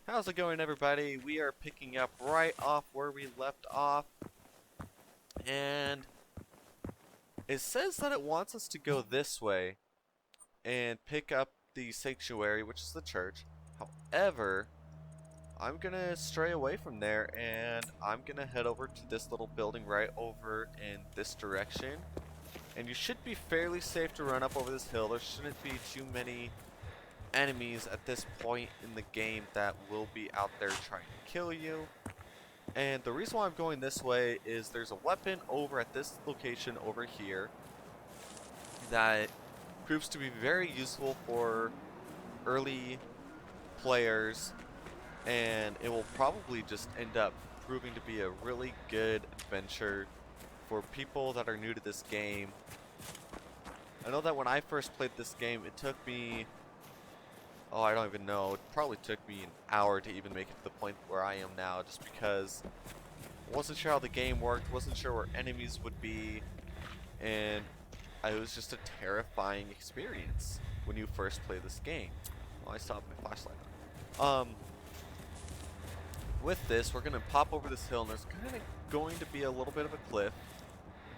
How's it going, everybody? We are picking up right off where we left off, and it says that it wants us to go this way and pick up the sanctuary, which is the church. However, I'm gonna stray away from there, and I'm gonna head over to this little building right over in this direction. And you should be fairly safe to run up over this hill. There shouldn't be too many enemies at this point in the game that will be out there trying to kill you. And the reason why I'm going this way is there's a weapon over at this location over here that proves to be very useful for early players, and it will probably just end up proving to be a really good adventure for people that are new to this game. I know that when I first played this game, it took me, oh, I don't even know, it probably took me an hour to even make it to the point where I am now, just because I wasn't sure how the game worked, wasn't sure where enemies would be, and it was just a terrifying experience when you first play this game. Well, I still have my flashlight on. With this, we're going to pop over this hill, and there's going to be a little bit of a cliff.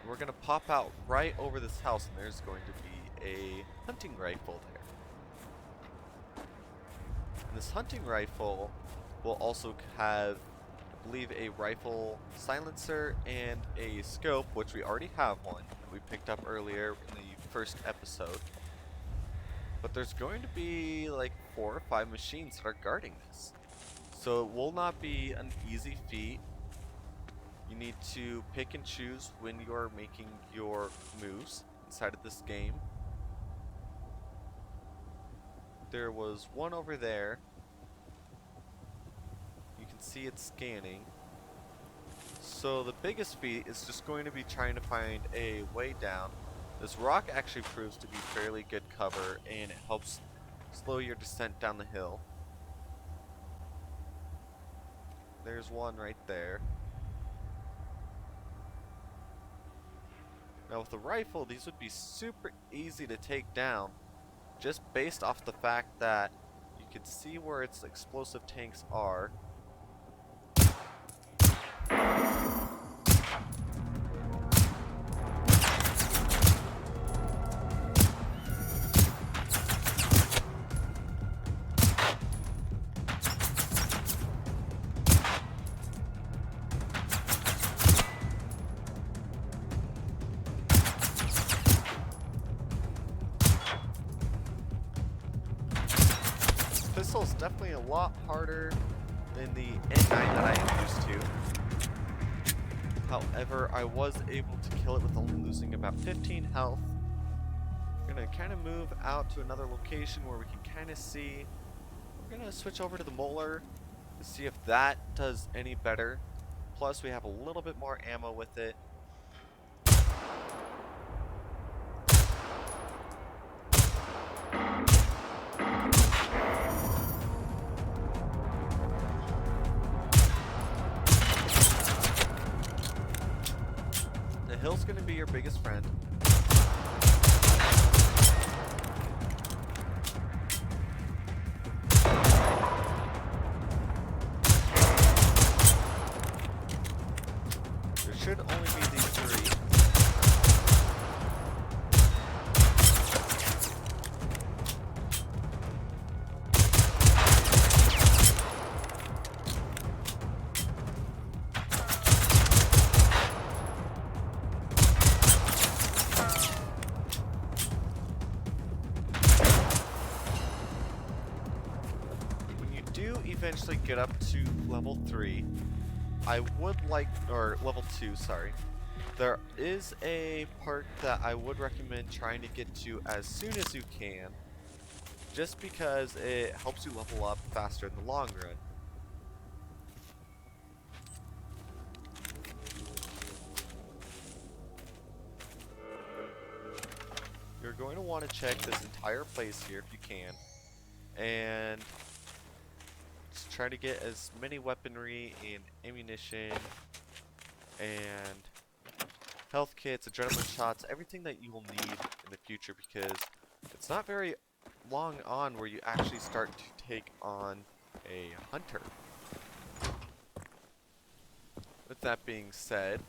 We're going to pop out right over this house, and there's going to be a hunting rifle there. And this hunting rifle will also have, I believe, a rifle silencer and a scope, which we already have one that we picked up earlier in the first episode. But there's going to be like 4 or 5 machines that are guarding this. So it will not be an easy feat. You need to pick and choose when you're making your moves inside of this game. There was one over there. You can see it scanning. So the biggest feat is just going to be trying to find a way down. This rock actually proves to be fairly good cover, and it helps slow your descent down the hill. There's one right there. Now with the rifle, these would be super easy to take down, just based off the fact that you can see where its explosive tanks are. Pistol is definitely a lot harder than the N9 that I am used to. However, I was able to kill it with only losing about 15 health. We're going to kind of move out to another location where we can kind of see. We're going to switch over to the Molar to see if that does any better. Plus, we have a little bit more ammo with it. The hill's going to be your biggest friend. There should only be these 3. Eventually get up to level 3, I would like, or level 2, sorry. There is a part that I would recommend trying to get to as soon as you can, just because it helps you level up faster in the long run. You're going to want to check this entire place here if you can, and try to get as many weaponry and ammunition and health kits, adrenaline shots, everything that you will need in the future, because it's not very long on where you actually start to take on a hunter. With that being said,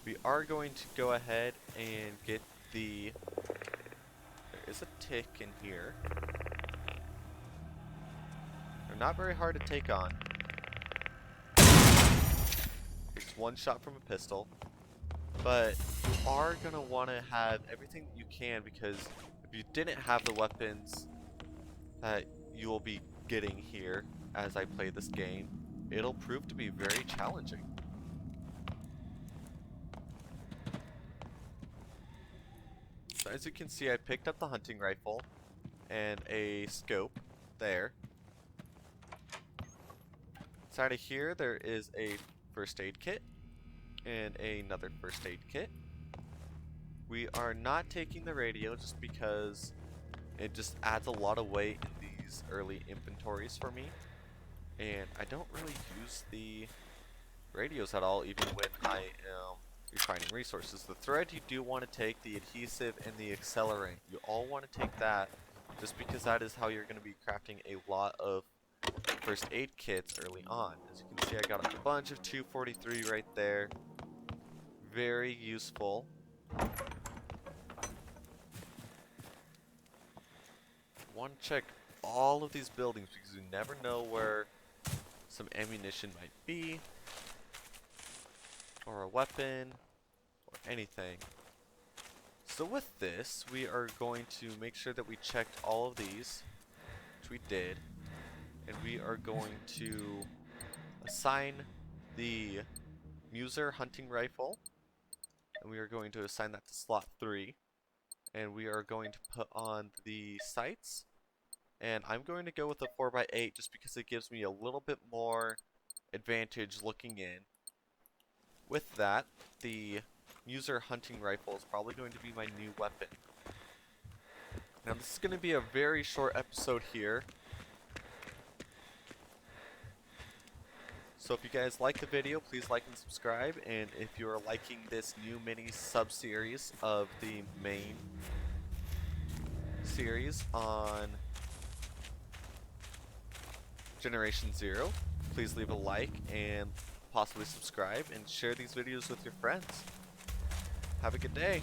we are going to go ahead and get the... There is a tick in here. They're not very hard to take on. It's one shot from a pistol. But you are going to want to have everything that you can, because if you didn't have the weapons that you will be getting here as I play this game, it'll prove to be very challenging. So as you can see, I picked up the hunting rifle and a scope there. Inside of here, there is a first aid kit and another first aid kit. We are not taking the radio just because it just adds a lot of weight in these early inventories for me. And I don't really use the radios at all, even when I am refining resources. The thread you do want to take, the adhesive and the accelerant. You all want to take that just because that is how you're going to be crafting a lot of first aid kits early on. As you can see, I got a bunch of 243 right there. Very useful. Want to check all of these buildings because you never know where some ammunition might be, or a weapon, or anything. So with this, we are going to make sure that we checked all of these, which we did, and we are going to assign the Muser hunting rifle, and we are going to assign that to slot 3, and we are going to put on the sights, and I'm going to go with a 4x8 just because it gives me a little bit more advantage looking in. With that, the Muser hunting rifle is probably going to be my new weapon. Now this is going to be a very short episode here. So if you guys like the video, please like and subscribe, and if you are liking this new mini sub-series of the main series on Generation Zero, please leave a like and possibly subscribe and share these videos with your friends. Have a good day.